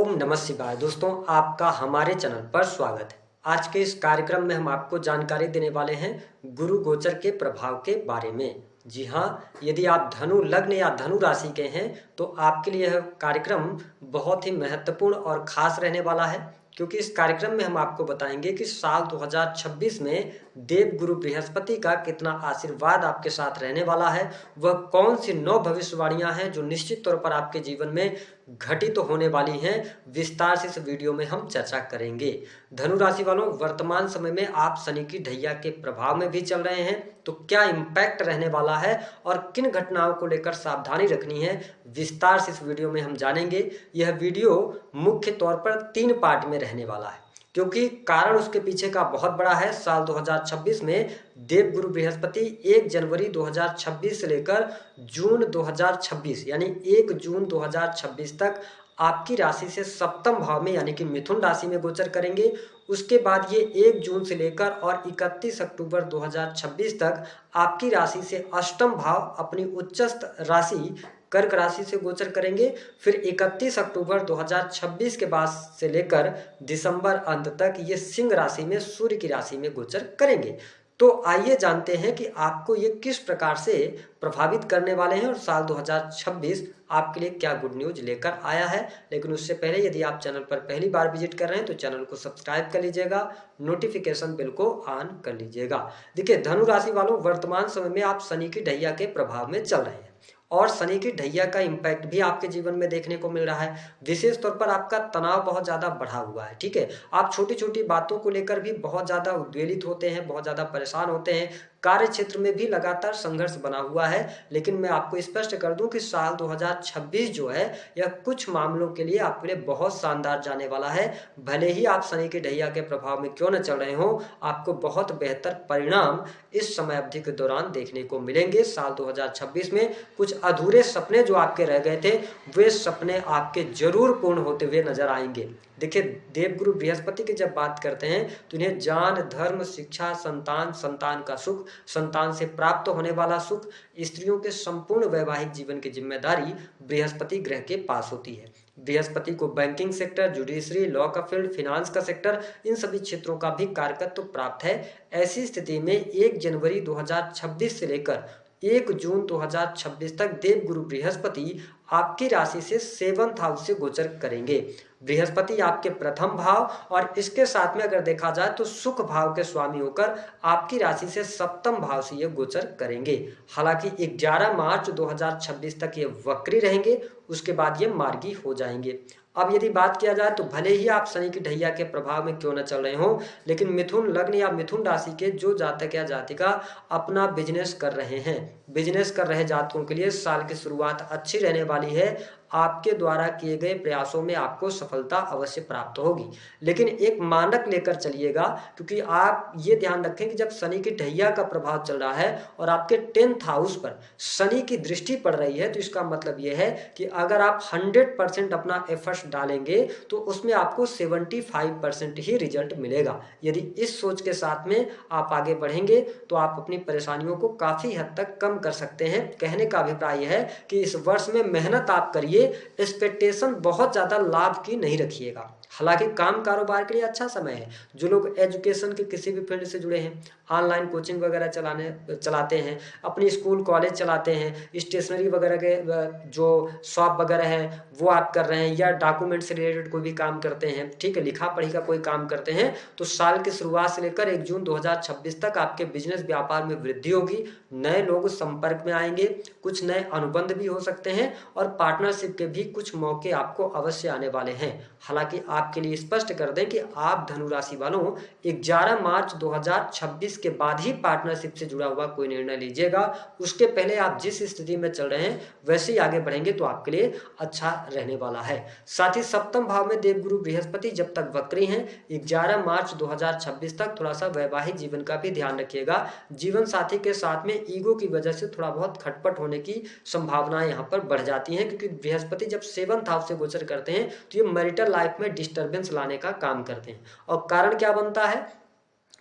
ओम नमः शिवाय। दोस्तों, आपका हमारे चैनल पर स्वागत है। आज के इस कार्यक्रम में हम आपको जानकारी देने वाले हैं गुरु गोचर के प्रभाव के बारे में। जी हाँ, यदि आप धनु लग्न या धनु राशि के हैं तो आपके लिए यह कार्यक्रम बहुत ही महत्वपूर्ण और खास रहने वाला है, क्योंकि इस कार्यक्रम में हम आपको बताएंगे कि साल 2026 में देव गुरु बृहस्पति का कितना आशीर्वाद आपके साथ रहने वाला है। वह कौन सी 9 भविष्यवाणियां हैं जो निश्चित तौर पर आपके जीवन में घटित तो होने वाली हैं, विस्तार से इस वीडियो में हम चर्चा करेंगे। धनु राशि वालों, वर्तमान समय में आप शनि की ढैया के प्रभाव में भी चल रहे हैं, तो क्या इम्पैक्ट रहने वाला है और किन घटनाओं को लेकर सावधानी रखनी है, विस्तार से इस वीडियो में हम जानेंगे। यह वीडियो मुख्य तौर पर 3 पार्ट में रहने वाला है, क्योंकि कारण उसके पीछे का बहुत बड़ा है। साल 2026 में देव गुरु बृहस्पति 1 जनवरी 2026 से लेकर जून 2026 यानी 1 जून 2026 तक आपकी राशि से सप्तम भाव में यानी कि मिथुन राशि में गोचर करेंगे। उसके बाद ये 1 जून से लेकर और 31 अक्टूबर 2026 तक आपकी राशि से अष्टम भाव अपनी उच्चस्थ राशि कर्क राशि से गोचर करेंगे। फिर 31 अक्टूबर 2026 के बाद से लेकर दिसंबर अंत तक ये सिंह राशि में सूर्य की राशि में गोचर करेंगे। तो आइए जानते हैं कि आपको ये किस प्रकार से प्रभावित करने वाले हैं और साल 2026 आपके लिए क्या गुड न्यूज लेकर आया है। लेकिन उससे पहले यदि आप चैनल पर पहली बार विजिट कर रहे हैं तो चैनल को सब्सक्राइब कर लीजिएगा, नोटिफिकेशन बेल को ऑन कर लीजिएगा। देखिए, धनु राशि वालों, वर्तमान समय में आप शनि की ढैया के प्रभाव में चल रहे हैं और शनि की ढैया का इम्पैक्ट भी आपके जीवन में देखने को मिल रहा है। विशेष तौर पर आपका तनाव बहुत ज़्यादा बढ़ा हुआ है। ठीक है, आप छोटी छोटी बातों को लेकर भी बहुत ज़्यादा उद्वेलित होते हैं, बहुत ज़्यादा परेशान होते हैं। कार्य क्षेत्र में भी लगातार संघर्ष बना हुआ है। लेकिन मैं आपको स्पष्ट कर दूं कि साल 2026 जो है यह कुछ मामलों के लिए आपके लिए बहुत शानदार जाने वाला है। भले ही आप शनि की ढैया के प्रभाव में क्यों न चल रहे हो, आपको बहुत बेहतर परिणाम इस समय अवधि के दौरान देखने को मिलेंगे। साल 2026 में कुछ अधूरे सपने जो आपके रह गए थे, वे सपने आपके जरूर पूर्ण होते हुए नजर आएंगे। देखिए, देवगुरु बृहस्पति की जब बात करते हैं तो इन्हें ज्ञान, धर्म, शिक्षा, संतान, संतान का सुख, संतान से प्राप्त होने वाला सुख, स्त्रियों के संपूर्ण वैवाहिक जीवन की जिम्मेदारी बृहस्पति ग्रह के पास होती है। बृहस्पति को बैंकिंग सेक्टर, जुडिशरी, लॉ का फील्ड, फिनांस का सेक्टर, इन सभी क्षेत्रों का भी कारकत्व प्राप्त है। ऐसी स्थिति में 1 जनवरी 2026 से लेकर 1 जून 2026 तक देव गुरु बृहस्पति आपकी राशि से 7th हाउस से गोचर करेंगे। बृहस्पति आपके प्रथम भाव और इसके साथ में अगर देखा जाए तो सुख भाव के स्वामी होकर आपकी राशि से सप्तम भाव से ये गोचर करेंगे। हालांकि 11 मार्च 2026 तक ये वक्री रहेंगे, उसके बाद ये मार्गी हो जाएंगे। अब यदि बात किया जाए तो भले ही आप शनि की ढैया के प्रभाव में क्यों न चल रहे हो, लेकिन मिथुन लग्न या मिथुन राशि के जो जातक या जातिका अपना बिजनेस कर रहे हैं, बिजनेस कर रहे जातकों के लिए साल की शुरुआत अच्छी रहने वाली है। आपके द्वारा किए गए प्रयासों में आपको सफलता अवश्य प्राप्त होगी, लेकिन एक मानक लेकर चलिएगा, क्योंकि आप ये ध्यान रखें कि जब शनि की ढैया का प्रभाव चल रहा है और आपके 10th हाउस पर शनि की दृष्टि पड़ रही है, तो इसका मतलब यह है कि अगर आप 100% अपना एफर्ट्स डालेंगे तो उसमें आपको 75% ही रिजल्ट मिलेगा। यदि इस सोच के साथ में आप आगे बढ़ेंगे तो आप अपनी परेशानियों को काफी हद तक कम कर सकते हैं। कहने का अभिप्राय है कि इस वर्ष में मेहनत आप करिए, एक्सपेक्टेशन बहुत ज्यादा लाभ की नहीं रखिएगा। हालांकि काम कारोबार के लिए अच्छा समय है। जो लोग एजुकेशन के किसी भी फील्ड से जुड़े हैं, ऑनलाइन कोचिंग वगैरह चलाते हैं, अपनी स्कूल कॉलेज चलाते हैं, स्टेशनरी वगैरह के जो शॉप वगैरह है वो आप कर रहे हैं, या डॉक्यूमेंट से रिलेटेड कोई भी काम करते हैं, ठीक है, लिखा पढ़ी का कोई काम करते हैं, तो साल की शुरुआत से लेकर 1 जून 2026 तक आपके बिजनेस व्यापार में वृद्धि होगी। नए लोग संपर्क में आएंगे, कुछ नए अनुबंध भी हो सकते हैं और पार्टनरशिप के भी कुछ मौके आपको अवश्य आने वाले हैं। हालांकि आपके लिए स्पष्ट कर दें कि आप धनु राशि वालों 11 मार्च 2026 के बाद ही पार्टनरशिप से जुड़ा हुआ कोई निर्णय लीजिएगा। उसके पहले आप जिस स्थिति में चल रहे हैं वैसे ही आगे बढ़ेंगे तो आपके लिए अच्छा रहने वाला है। साथ ही सप्तम भाव में देवगुरु बृहस्पति जब तक वक्री हैं 11 मार्च 2026 तक थोड़ा सा वैवाहिक जीवन का भी ध्यान रखिएगा। जीवन साथी के साथ में ईगो की वजह से थोड़ा बहुत खटपट होने की संभावनाएं यहाँ पर बढ़ जाती हैं, क्योंकि बृहस्पति जब 7th हाउस से गोचर करते हैं तो ये मैरिटल लाइफ में डिस्टर्बेंस लाने का काम करते हैं। और कारण क्या बनता है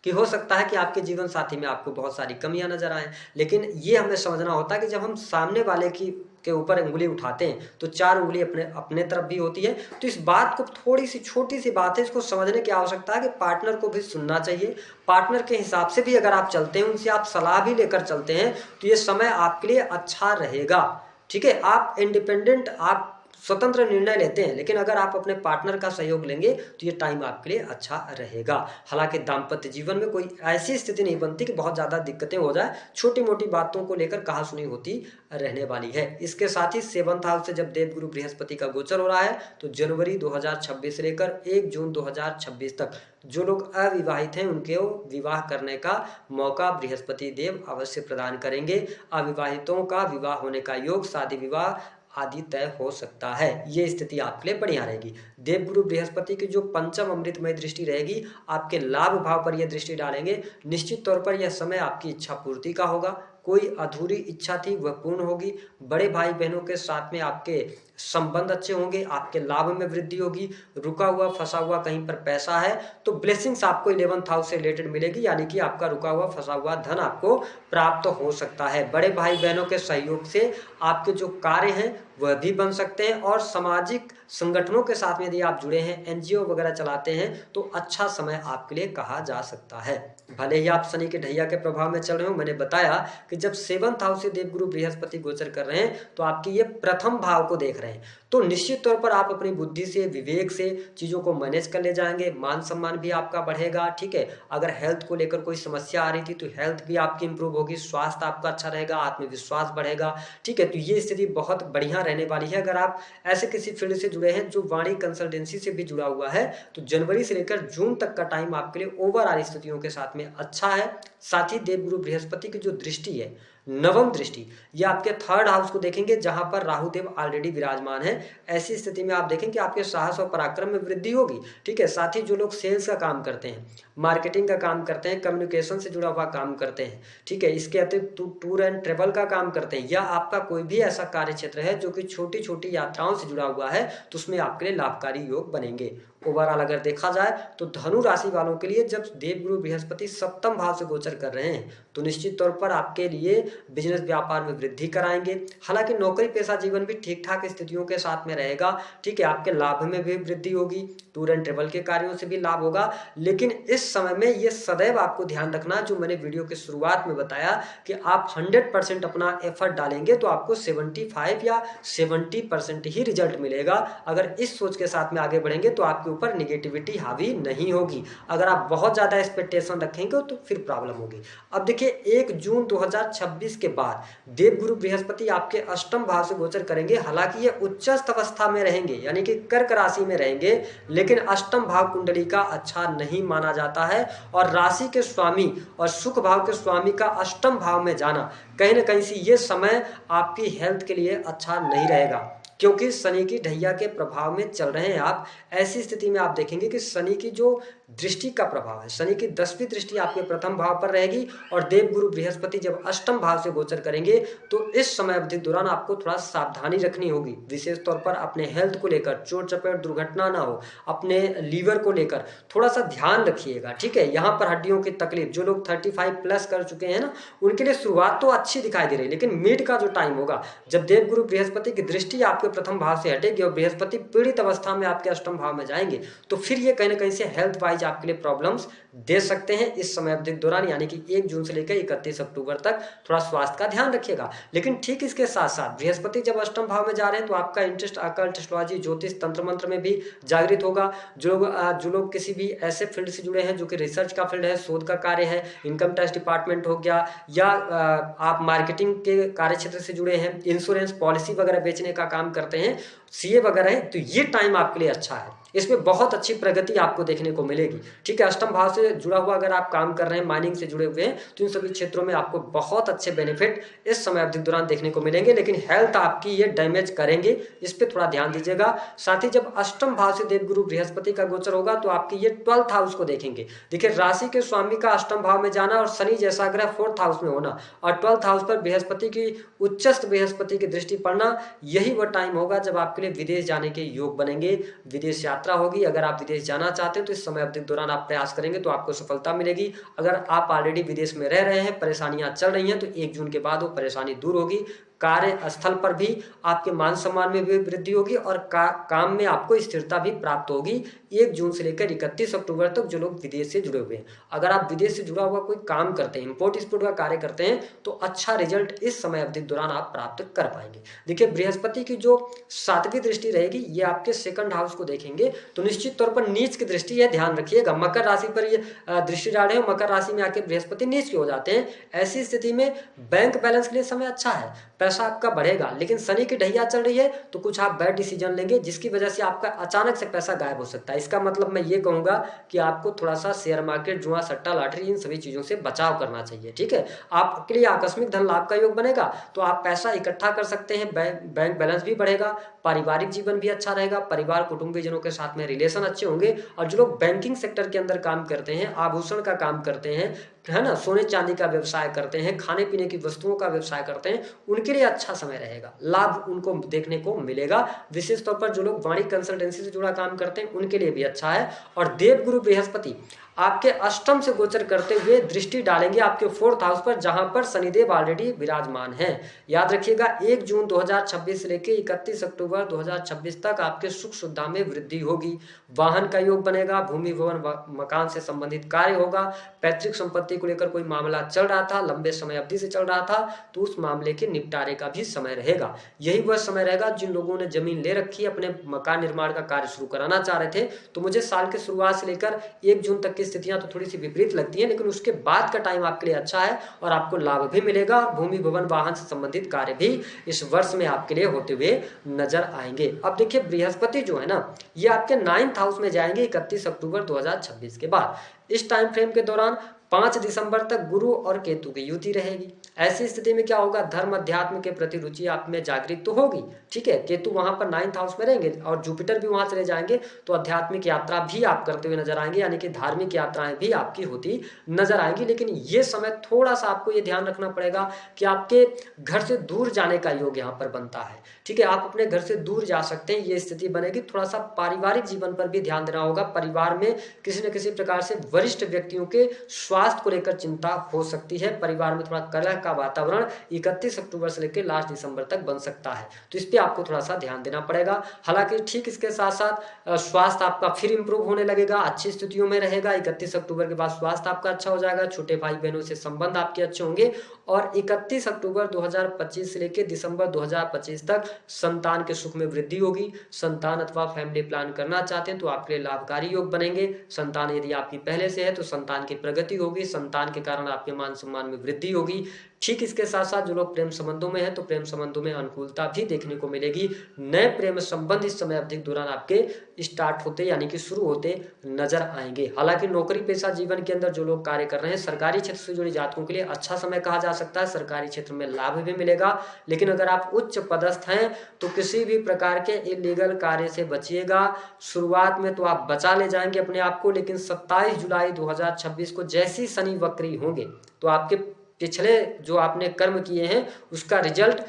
कि हो सकता है कि आपके जीवन साथी में आपको बहुत सारी कमियां नजर आए, लेकिन ये हमें समझना होता है कि जब हम सामने वाले की के ऊपर उंगली उठाते हैं तो 4 उंगली अपने अपने तरफ भी होती है। तो इस बात को, थोड़ी सी छोटी सी बात है, इसको समझने की आवश्यकता है कि पार्टनर को भी सुनना चाहिए। पार्टनर के हिसाब से भी अगर आप चलते हैं, उनसे आप सलाह भी लेकर चलते हैं, तो ये समय आपके लिए अच्छा रहेगा। ठीक है, आप इंडिपेंडेंट, आप स्वतंत्र निर्णय लेते हैं, लेकिन अगर आप अपने पार्टनर का सहयोग लेंगे तो ये टाइम आपके लिए अच्छा रहेगा। हालांकि दाम्पत्य जीवन में कोई ऐसी स्थिति नहीं बनती कि बहुत ज़्यादा दिक्कतें हो जाए, छोटी मोटी बातों को लेकर कहा सुनी होती रहने वाली है। इसके साथ ही 7th हाउस से जब देवगुरु बृहस्पति का गोचर हो रहा है तो जनवरी 2026 से लेकर 1 जून 2026 तक जो लोग अविवाहित हैं उनके विवाह करने का मौका बृहस्पति देव अवश्य प्रदान करेंगे। अविवाहितों का विवाह होने का योग, शादी विवाह आदि तय हो सकता है। ये स्थिति आपके लिए बढ़िया रहेगी। देवगुरु बृहस्पति की जो पंचम अमृतमय दृष्टि रहेगी, आपके लाभ भाव पर यह दृष्टि डालेंगे। निश्चित तौर पर यह समय आपकी इच्छा पूर्ति का होगा। कोई अधूरी इच्छा थी वह पूर्ण होगी। बड़े भाई बहनों के साथ में आपके संबंध अच्छे होंगे, आपके लाभ में वृद्धि होगी। रुका हुआ फंसा हुआ कहीं पर पैसा है तो ब्लेसिंग्स आपको 11th हाउस से रिलेटेड मिलेगी, यानी कि आपका रुका हुआ फंसा हुआ धन आपको प्राप्त हो सकता है। बड़े भाई बहनों के सहयोग से आपके जो कार्य हैं वह भी बन सकते हैं, और सामाजिक संगठनों के साथ में यदि आप जुड़े हैं, एनजीओ वगैरह चलाते हैं, तो अच्छा समय आपके लिए कहा जा सकता है। भले ही आप शनि के ढैया के प्रभाव में चल रहे हो, मैंने बताया कि जब 7th हाउस से देवगुरु बृहस्पति गोचर कर रहे हैं तो आपकी ये प्रथम भाव को देख रहे हैं, तो निश्चित तौर पर आप अपनी बुद्धि से, विवेक से चीज़ों को मैनेज कर ले जाएंगे। मान सम्मान भी आपका बढ़ेगा। ठीक है, अगर हेल्थ को लेकर कोई समस्या आ रही थी तो हेल्थ भी आपकी इंप्रूव होगी, स्वास्थ्य आपका अच्छा रहेगा, आत्मविश्वास बढ़ेगा। ठीक है, तो ये स्थिति बहुत बढ़िया रहने वाली है। अगर आप ऐसे किसी फील्ड से जुड़े हैं जो वाणी कंसल्टेंसी से भी जुड़ा हुआ है, तो जनवरी से लेकर जून तक का टाइम आपके लिए ओवरऑल स्थितियों के साथ में अच्छा है। साथ ही देवगुरु बृहस्पति की जो दृष्टि है, नवम दृष्टि, ये आपके 3rd हाउस को देखेंगे जहां पर राहुदेव ऑलरेडी विराजमान है। ऐसी स्थिति में आप देखें कि आपके साहस और पराक्रम में वृद्धि होगी। ठीक है, साथ ही जो लोग सेल्स का काम करते हैं, मार्केटिंग का काम करते हैं, कम्युनिकेशन से जुड़ा हुआ काम करते हैं, ठीक है, इसके अतिरिक्त टूर एंड ट्रेवल का काम करते हैं, या आपका कोई भी ऐसा कार्य क्षेत्र है जो कि छोटी छोटी यात्राओं से जुड़ा हुआ है, तो उसमें आपके लिए लाभकारी योग बनेंगे। ओवरऑल अगर देखा जाए तो धनु राशि वालों के लिए जब देवगुरु बृहस्पति 7th भाव से गोचर कर रहे हैं तो निश्चित तौर पर आपके लिए बिजनेस व्यापार में वृद्धि कराएंगे। हालांकि नौकरी पेशा जीवन भी ठीक ठाक स्थितियों के साथ में रहेगा। ठीक है, आपके लाभ में भी वृद्धि होगी, टूर एंड ट्रेवल के कार्यों से भी लाभ होगा। लेकिन इस समय में ये सदैव आपको ध्यान रखना, जो मैंने वीडियो के शुरुआत में बताया कि आप 100% अपना एफर्ट डालेंगे तो आपको 75 या 70% ही रिजल्ट मिलेगा। अगर इस सोच के साथ में आगे बढ़ेंगे तो आपके ऊपर निगेटिविटी हावी नहीं होगी। अगर आप बहुत ज्यादा एक्सपेक्टेशन रखेंगे तो फिर प्रॉब्लम होगी। अब देखिए, 1 जून 2026 के बाद देवगुरु बृहस्पति आपके अष्टम भाव से गोचर करेंगे। हालांकि ये उच्चस्थ अवस्था में रहेंगे, यानी कि कर्क राशि में रहेंगे, लेकिन अष्टम भाव कुंडली का अच्छा नहीं माना जाता है। और राशि के स्वामी और सुख भाव के स्वामी का अष्टम भाव में जाना कहीं ना कहीं से ये समय आपकी हेल्थ के लिए अच्छा नहीं रहेगा, क्योंकि शनि की ढैया के प्रभाव में चल रहे हैं आप। ऐसी स्थिति में आप देखेंगे कि शनि की जो दृष्टि का प्रभाव है, शनि की 10वीं दृष्टि आपके प्रथम भाव पर रहेगी, और देवगुरु बृहस्पति जब अष्टम भाव से गोचर करेंगे तो इस समय अवधि दौरान आपको थोड़ा सावधानी रखनी होगी। विशेष तौर पर अपने हेल्थ को लेकर चोट चपेट दुर्घटना ना हो, अपने लीवर को लेकर थोड़ा सा ध्यान रखिएगा। ठीक है, यहाँ पर हड्डियों की तकलीफ, जो लोग 35+ कर चुके हैं ना, उनके लिए शुरुआत तो अच्छी दिखाई दे रही है, लेकिन मिड का जो टाइम होगा, जब देवगुरु बृहस्पति की दृष्टि आपके प्रथम भाव से हटेगी और बृहस्पति पीड़ित अवस्था में आपके अष्टम भाव में जाएंगे, तो फिर ये कहीं ना कहीं से हेल्थ वाइज आपके लिए प्रॉब्लम्स दे सकते हैं इस समय अवधि के दौरान। यानी कि 1 जून से लेकर 31 अक्टूबर तक थोड़ा स्वास्थ्य का ध्यान रखिएगा। लेकिन ठीक इसके साथ साथ बृहस्पति जब अष्टम भाव में जा रहे हैं तो आपका इंटरेस्ट अकल्ट, एस्ट्रोलॉजी, ज्योतिष, तंत्र मंत्र में भी जागृत होगा। जो लोग किसी भी ऐसे फील्ड से जुड़े हैं जो कि रिसर्च का फील्ड है, शोध का कार्य है, इनकम टैक्स डिपार्टमेंट हो गया, या आप मार्केटिंग के कार्य क्षेत्र से जुड़े हैं, इंश्योरेंस पॉलिसी वगैरह बेचने का काम करते हैं, सीए वगैरह है, तो ये टाइम आपके लिए अच्छा है। इसमें बहुत अच्छी प्रगति आपको देखने को मिलेगी। ठीक है, अष्टम भाव से जुड़ा हुआ अगर आप काम कर रहे हैं, माइनिंग से जुड़े हुए हैं, तो इन सभी क्षेत्रों में आपको बहुत अच्छे बेनिफिट इस समय अवधि दौरान देखने को मिलेंगे। लेकिन हेल्थ आपकी ये डैमेज करेंगे, इस पर थोड़ा ध्यान दीजिएगा। साथ ही जब अष्टम भाव से देवगुरु बृहस्पति का गोचर होगा तो आपकी ये 12th हाउस को देखेंगे। देखिए, राशि के स्वामी का अष्टम भाव में जाना और शनि जैसा ग्रह 4th हाउस में होना और 12th हाउस पर बृहस्पति की उच्चस्थ बृहस्पति की दृष्टि पड़ना, यही वह टाइम होगा जब आपके लिए विदेश जाने के योग बनेंगे, विदेश यात्रा होगी। अगर आप विदेश जाना चाहते हैं तो इस समय अवधि के दौरान आप प्रयास करेंगे तो आपको सफलता मिलेगी। अगर आप ऑलरेडी विदेश में रह रहे हैं, परेशानियां चल रही हैं, तो 1 जून के बाद वो परेशानी दूर होगी, कार्यस्थल पर भी आपके मान सम्मान में भी वृद्धि होगी और काम में आपको स्थिरता भी प्राप्त होगी 1 जून से लेकर 31 अक्टूबर तक जो लोग विदेश से जुड़े हुए हैं। अगर आप विदेश से जुड़ा हुआ कोई काम करते हैं, इंपोर्ट एक्सपोर्ट का कार्य करते हैं, तो अच्छा रिजल्ट इस समय अवधि के दौरान आप प्राप्त कर पाएंगे। देखिए बृहस्पति की जो 7वीं दृष्टि रहेगी ये आपके सेकंड हाउस को देखेंगे, तो निश्चित तौर पर नीच की दृष्टि है, ध्यान रखिएगा। मकर राशि पर ये दृष्टि डाल रहे हो, मकर राशि में आके बृहस्पति नीच के हो जाते हैं। ऐसी स्थिति में बैंक बैलेंस के लिए समय अच्छा है, पैसा आपका बढ़ेगा, लेकिन शनि की ढैया चल रही है तो कुछ आप बैड डिसीजन लेंगे जिसकी वजह से आपका अचानक से पैसा गायब हो सकता है। इसका मतलब मैं ये कहूंगा कि आपको थोड़ा सा शेयर मार्केट, जुआ, सट्टा, लॉटरी, इन सभी चीजों से बचाव करना चाहिए। ठीक है, आपके लिए आकस्मिक धन लाभ का योग बनेगा तो आप पैसा इकट्ठा कर सकते हैं, बैंक बैलेंस भी बढ़ेगा, पारिवारिक जीवन भी अच्छा रहेगा, परिवार कुटुंबीजनों के साथ में रिलेशन अच्छे होंगे। और जो लोग बैंकिंग सेक्टर के अंदर काम करते हैं, आभूषण का काम करते हैं, है ना, सोने चांदी का व्यवसाय करते हैं, खाने पीने की वस्तुओं का व्यवसाय करते हैं, उनके लिए अच्छा समय रहेगा, लाभ उनको देखने को मिलेगा। विशेष तौर पर जो लोग वाणिज्य कंसल्टेंसी से जुड़ा काम करते हैं उनके लिए भी अच्छा है। और देवगुरु बृहस्पति आपके अष्टम से गोचर करते हुए दृष्टि डालेंगे आपके 4th हाउस पर, जहां पर शनिदेव ऑलरेडी विराजमान है। याद रखिएगा 1 जून 2026 से लेकर 31 अक्टूबर 2026 तक आपके सुख सुविधा में वृद्धि होगी, वाहन का योग बनेगा, भूमि भवन मकान से संबंधित कार्य होगा, पैतृक संपत्ति को लेकर कोई मामला चल रहा था, लंबे समय अवधि से चल रहा था, तो उस मामले के निपटारे का भी समय रहेगा। यही वह समय रहेगा जिन लोगों ने जमीन ले रखी है, अपने मकान निर्माण का कार्य शुरू कराना चाह रहे थे, तो मुझे साल के शुरुआत से लेकर 1 जून तक की स्थितियां तो थोड़ी सी विपरीत लगती हैं, लेकिन उसके बाद का टाइम आपके लिए अच्छा है और आपको लाभ भी मिलेगा और भूमि भवन वाहन से संबंधित कार्य भी इस वर्ष में आपके लिए होते हुए नजर आएंगे। अब देखिए बृहस्पति जो है ना, ये आपके 9th हाउस में जाएंगे 31 अक्टूबर 2026 के बाद। इस टाइम फ्रेम के दौरान 5 दिसंबर तक गुरु और केतु की युति रहेगी। ऐसी स्थिति में क्या होगा, धर्म अध्यात्म के प्रति रुचि आप में जागृत तो होगी। ठीक है, केतु वहां पर 9th हाउस में रहेंगे और जुपिटर भी वहां चले जाएंगे, तो आध्यात्मिक यात्रा भी आप करते हुए नजर आएंगे, यानी कि धार्मिक यात्राएं भी आपकी होती नजर आएंगी। लेकिन ये समय थोड़ा सा आपको ये ध्यान रखना पड़ेगा कि आपके घर से दूर जाने का योग यहाँ पर बनता है। ठीक है, आप अपने घर से दूर जा सकते हैं, ये स्थिति बनेगी। थोड़ा सा पारिवारिक जीवन पर भी ध्यान देना होगा, परिवार में किसी न किसी प्रकार से वरिष्ठ व्यक्तियों के स्वास्थ्य को लेकर चिंता हो सकती है, परिवार में थोड़ा कलह का वातावरण 31 अक्टूबर से लेकर लास्ट दिसंबर तक बन सकता है, तो इस पे आपको थोड़ा सा ध्यान देना पड़ेगा। हालांकि ठीक इसके साथ साथ स्वास्थ्य आपका फिर इंप्रूव होने लगेगा, अच्छी स्थितियों में रहेगा। 31 अक्टूबर के बाद स्वास्थ्य आपका अच्छा हो जाएगा, छोटे भाई बहनों से संबंध आपके अच्छे होंगे और 31 अक्टूबर 2025 से लेकर दिसंबर 2025 तक संतान के सुख में वृद्धि होगी। संतान अथवा फैमिली प्लान करना चाहते हैं तो आपके लिए लाभकारी योग बनेंगे। संतान यदि आपकी पहले से है तो संतान की प्रगति होगी, संतान के कारण आपके मान सम्मान में वृद्धि होगी। ठीक इसके साथ साथ जो लोग प्रेम संबंधों में हैं तो प्रेम संबंधों में अनुकूलता भी देखने को मिलेगी। नए प्रेम संबंध इस समय अवधि के दौरान आपके स्टार्ट होते यानी कि शुरू होते नजर आएंगे। हालांकि नौकरी पेशा जीवन के अंदर जो लोग कार्य कर रहे हैं, सरकारी क्षेत्र से जुड़े जातकों के लिए अच्छा समय कहा जा सकता है, सरकारी क्षेत्र में लाभ भी मिलेगा। लेकिन अगर आप उच्च पदस्थ हैं तो किसी भी प्रकार के इलीगल कार्य से बचिएगा। शुरुआत में तो आप बचा ले जाएंगे अपने आप को, लेकिन 27 जुलाई 2026 को जैसी शनि वक्री होंगे तो आपके पिछले जो आपने कर्म किए हैं उसका रिजल्ट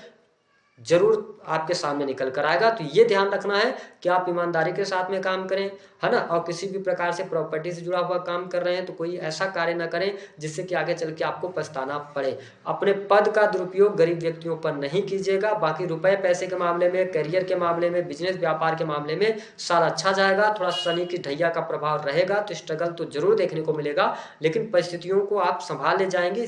जरूर आपके सामने निकल कर आएगा। तो ये ध्यान रखना है कि आप ईमानदारी के साथ में काम करें, है ना, और किसी भी प्रकार से प्रॉपर्टी से जुड़ा हुआ काम कर रहे हैं तो कोई ऐसा कार्य ना करें जिससे कि आगे चल के आपको पछताना पड़े। अपने पद का दुरुपयोग गरीब व्यक्तियों पर नहीं कीजिएगा। बाकी रुपए पैसे के मामले में, करियर के मामले में, बिजनेस व्यापार के मामले में साल अच्छा जाएगा। थोड़ा शनि की ढैया का प्रभाव रहेगा तो स्ट्रगल तो जरूर देखने को मिलेगा, लेकिन परिस्थितियों को आप संभाल ले जाएंगे।